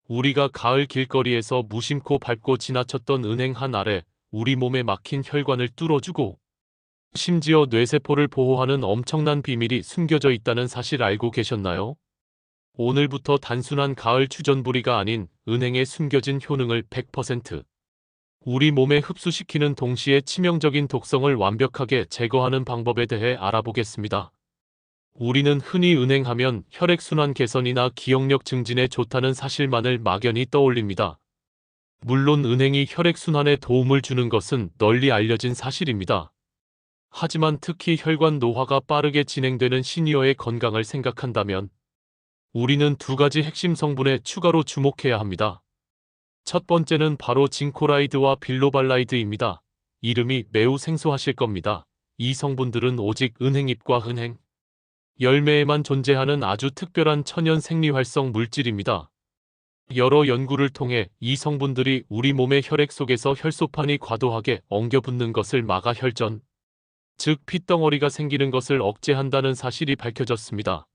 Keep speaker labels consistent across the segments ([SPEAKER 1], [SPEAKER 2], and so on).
[SPEAKER 1] 우리가 가을 길거리에서 무심코 밟고 지나쳤던 은행 한 알에 우리 몸에 막힌 혈관을 뚫어주고 심지어 뇌세포를 보호하는 엄청난 비밀이 숨겨져 있다는 사실 알고 계셨나요? 오늘부터 단순한 가을 추전부리가 아닌 은행에 숨겨진 효능을 100% 우리 몸에 흡수시키는 동시에 치명적인 독성을 완벽하게 제거하는 방법에 대해 알아보겠습니다. 우리는 흔히 은행하면 혈액순환 개선이나 기억력 증진에 좋다는 사실만을 막연히 떠올립니다. 물론 은행이 혈액순환에 도움을 주는 것은 널리 알려진 사실입니다. 하지만 특히 혈관 노화가 빠르게 진행되는 시니어의 건강을 생각한다면 우리는 두 가지 핵심 성분에 추가로 주목해야 합니다. 첫 번째는 바로 징코라이드와 빌로발라이드입니다. 이름이 매우 생소하실 겁니다. 이 성분들은 오직 은행잎과 은행, 열매에만 존재하는 아주 특별한 천연 생리활성 물질입니다. 여러 연구를 통해 이 성분들이 우리 몸의 혈액 속에서 혈소판이 과도하게 엉겨붙는 것을 막아 혈전, 즉 핏덩어리가 생기는 것을 억제한다는 사실이 밝혀졌습니다.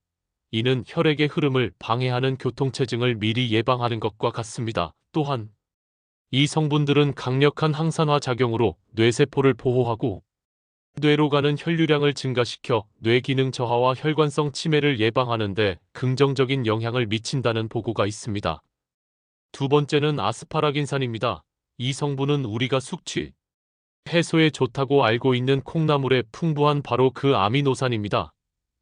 [SPEAKER 1] 이는 혈액의 흐름을 방해하는 교통체증을 미리 예방하는 것과 같습니다. 또한 이 성분들은 강력한 항산화 작용으로 뇌세포를 보호하고 뇌로 가는 혈류량을 증가시켜 뇌 기능 저하와 혈관성 치매를 예방하는 데 긍정적인 영향을 미친다는 보고가 있습니다. 두 번째는 아스파라긴산입니다. 이 성분은 우리가 숙취 해소에 좋다고 알고 있는 콩나물에 풍부한 바로 그 아미노산입니다.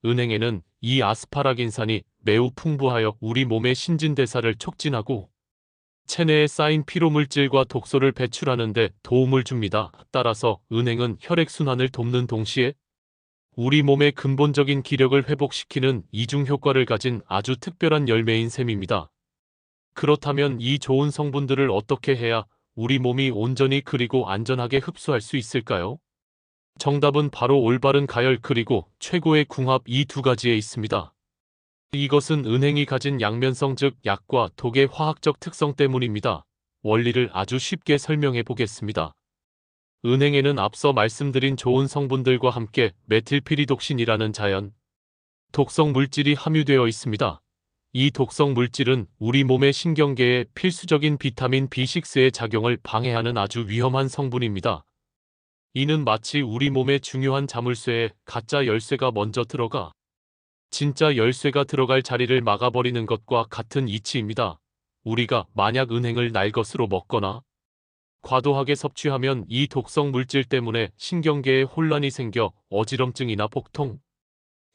[SPEAKER 1] 은행에는 이 아스파라긴산이 매우 풍부하여 우리 몸의 신진대사를 촉진하고 체내에 쌓인 피로물질과 독소를 배출하는 데 도움을 줍니다. 따라서 은행은 혈액순환을 돕는 동시에 우리 몸의 근본적인 기력을 회복시키는 이중 효과를 가진 아주 특별한 열매인 셈입니다. 그렇다면 이 좋은 성분들을 어떻게 해야 우리 몸이 온전히 그리고 안전하게 흡수할 수 있을까요? 정답은 바로 올바른 가열 그리고 최고의 궁합 이 두 가지에 있습니다. 이것은 은행이 가진 양면성 즉 약과 독의 화학적 특성 때문입니다. 원리를 아주 쉽게 설명해 보겠습니다. 은행에는 앞서 말씀드린 좋은 성분들과 함께 메틸피리독신이라는 자연 독성 물질이 함유되어 있습니다. 이 독성 물질은 우리 몸의 신경계에 필수적인 비타민 B6의 작용을 방해하는 아주 위험한 성분입니다. 이는 마치 우리 몸의 중요한 자물쇠에 가짜 열쇠가 먼저 들어가 진짜 열쇠가 들어갈 자리를 막아버리는 것과 같은 이치입니다. 우리가 만약 은행을 날 것으로 먹거나 과도하게 섭취하면 이 독성 물질 때문에 신경계에 혼란이 생겨 어지럼증이나 복통,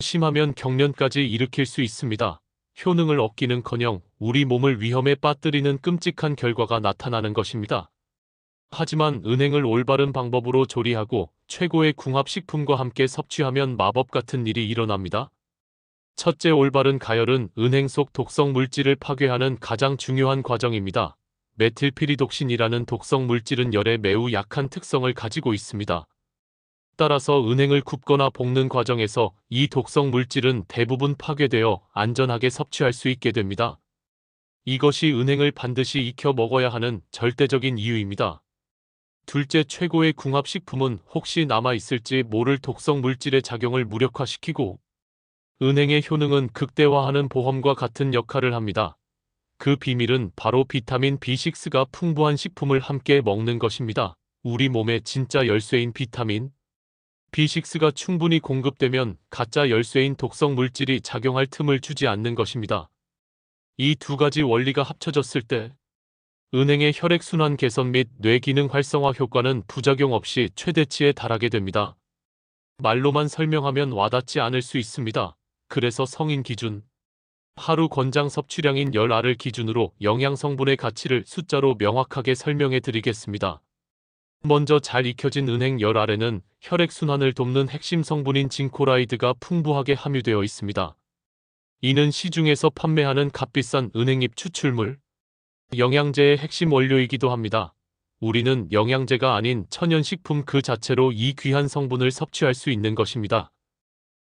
[SPEAKER 1] 심하면 경련까지 일으킬 수 있습니다. 효능을 얻기는커녕 우리 몸을 위험에 빠뜨리는 끔찍한 결과가 나타나는 것입니다. 하지만 은행을 올바른 방법으로 조리하고 최고의 궁합식품과 함께 섭취하면 마법 같은 일이 일어납니다. 첫째, 올바른 가열은 은행 속 독성 물질을 파괴하는 가장 중요한 과정입니다. 메틸피리독신이라는 독성 물질은 열에 매우 약한 특성을 가지고 있습니다. 따라서 은행을 굽거나 볶는 과정에서 이 독성 물질은 대부분 파괴되어 안전하게 섭취할 수 있게 됩니다. 이것이 은행을 반드시 익혀 먹어야 하는 절대적인 이유입니다. 둘째, 최고의 궁합식품은 혹시 남아있을지 모를 독성 물질의 작용을 무력화시키고 은행의 효능은 극대화하는 보험과 같은 역할을 합니다. 그 비밀은 바로 비타민 B6가 풍부한 식품을 함께 먹는 것입니다. 우리 몸의 진짜 열쇠인 비타민 B6가 충분히 공급되면 가짜 열쇠인 독성 물질이 작용할 틈을 주지 않는 것입니다. 이 두 가지 원리가 합쳐졌을 때 은행의 혈액순환 개선 및 뇌기능 활성화 효과는 부작용 없이 최대치에 달하게 됩니다. 말로만 설명하면 와닿지 않을 수 있습니다. 그래서 성인 기준 하루 권장 섭취량인 10알을 기준으로 영양성분의 가치를 숫자로 명확하게 설명해 드리겠습니다. 먼저 잘 익혀진 은행 10알에는 혈액순환을 돕는 핵심 성분인 징코라이드가 풍부하게 함유되어 있습니다. 이는 시중에서 판매하는 값비싼 은행잎 추출물, 영양제의 핵심 원료이기도 합니다. 우리는 영양제가 아닌 천연식품 그 자체로 이 귀한 성분을 섭취할 수 있는 것입니다.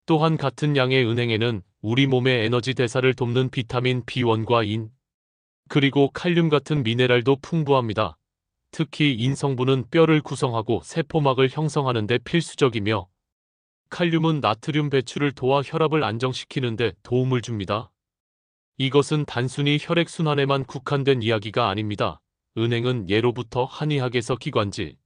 [SPEAKER 1] 또한 같은 양의 은행에는 우리 몸의 에너지 대사를 돕는 비타민 B1과 인, 그리고 칼륨 같은 미네랄도 풍부합니다. 특히 인 성분은 뼈를 구성하고 세포막을 형성하는 데 필수적이며 칼륨은 나트륨 배출을 도와 혈압을 안정시키는 데 도움을 줍니다. 이것은 단순히 혈액순환에만 국한된 이야기가 아닙니다. 은행은 예로부터 한의학에서 기관지,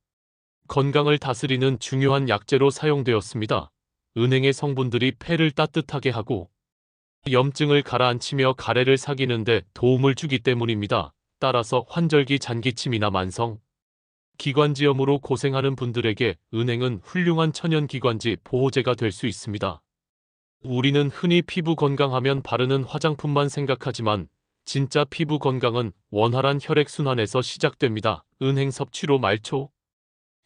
[SPEAKER 1] 건강을 다스리는 중요한 약재로 사용되었습니다. 은행의 성분들이 폐를 따뜻하게 하고 염증을 가라앉히며 가래를 삭이는 데 도움을 주기 때문입니다. 따라서 환절기 잔기침이나 만성 기관지염으로 고생하는 분들에게 은행은 훌륭한 천연기관지 보호제가 될 수 있습니다. 우리는 흔히 피부 건강하면 바르는 화장품만 생각하지만 진짜 피부 건강은 원활한 혈액순환에서 시작됩니다. 은행 섭취로 말초,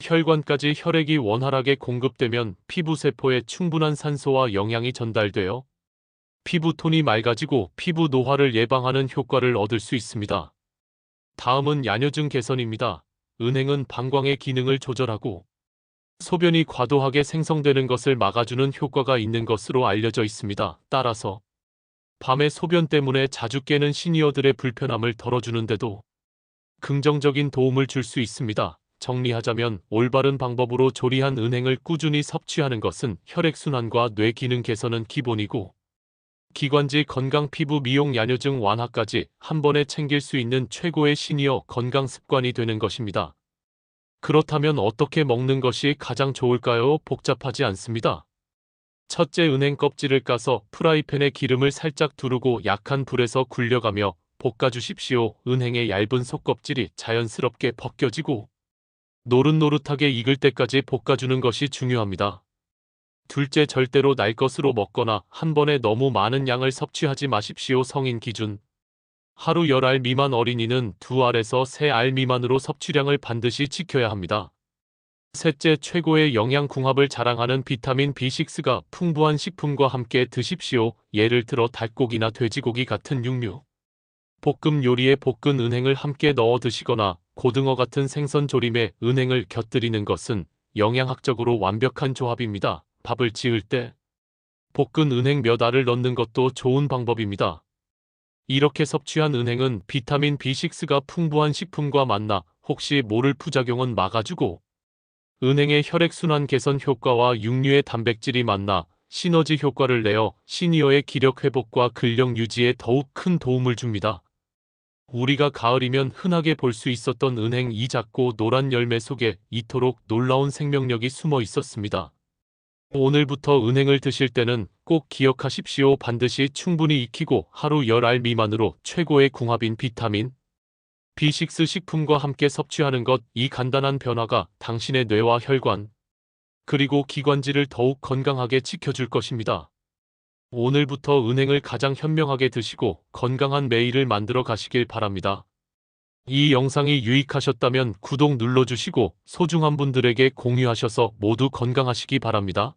[SPEAKER 1] 혈관까지 혈액이 원활하게 공급되면 피부 세포에 충분한 산소와 영양이 전달되어 피부톤이 맑아지고 피부 노화를 예방하는 효과를 얻을 수 있습니다. 다음은 야뇨증 개선입니다. 은행은 방광의 기능을 조절하고 소변이 과도하게 생성되는 것을 막아주는 효과가 있는 것으로 알려져 있습니다. 따라서 밤에 소변 때문에 자주 깨는 시니어들의 불편함을 덜어주는데도 긍정적인 도움을 줄 수 있습니다. 정리하자면 올바른 방법으로 조리한 은행을 꾸준히 섭취하는 것은 혈액순환과 뇌 기능 개선은 기본이고 기관지 건강 피부 미용 야뇨증 완화까지 한 번에 챙길 수 있는 최고의 시니어 건강 습관이 되는 것입니다. 그렇다면 어떻게 먹는 것이 가장 좋을까요? 복잡하지 않습니다. 첫째, 은행 껍질을 까서 프라이팬에 기름을 살짝 두르고 약한 불에서 굴려가며 볶아주십시오. 은행의 얇은 속껍질이 자연스럽게 벗겨지고 노릇노릇하게 익을 때까지 볶아주는 것이 중요합니다. 둘째, 절대로 날 것으로 먹거나 한 번에 너무 많은 양을 섭취하지 마십시오. 성인 기준 하루 10알 미만 어린이는 2알에서 3알 미만으로 섭취량을 반드시 지켜야 합니다. 셋째, 최고의 영양 궁합을 자랑하는 비타민 B6가 풍부한 식품과 함께 드십시오. 예를 들어 닭고기나 돼지고기 같은 육류, 볶음 요리에 볶은 은행을 함께 넣어 드시거나 고등어 같은 생선 조림에 은행을 곁들이는 것은 영양학적으로 완벽한 조합입니다. 밥을 지을 때 볶은 은행 몇 알을 넣는 것도 좋은 방법입니다. 이렇게 섭취한 은행은 비타민 B6가 풍부한 식품과 만나 혹시 모를 부작용은 막아주고 은행의 혈액순환 개선 효과와 육류의 단백질이 만나 시너지 효과를 내어 시니어의 기력 회복과 근력 유지에 더욱 큰 도움을 줍니다. 우리가 가을이면 흔하게 볼 수 있었던 은행 이 작고 노란 열매 속에 이토록 놀라운 생명력이 숨어 있었습니다. 오늘부터 은행을 드실 때는 꼭 기억하십시오. 반드시 충분히 익히고 하루 10알 미만으로 최고의 궁합인 비타민 B6 식품과 함께 섭취하는 것, 이 간단한 변화가 당신의 뇌와 혈관, 그리고 기관지를 더욱 건강하게 지켜줄 것입니다. 오늘부터 은행을 가장 현명하게 드시고 건강한 매일을 만들어 가시길 바랍니다. 이 영상이 유익하셨다면 구독 눌러주시고 소중한 분들에게 공유하셔서 모두 건강하시기 바랍니다.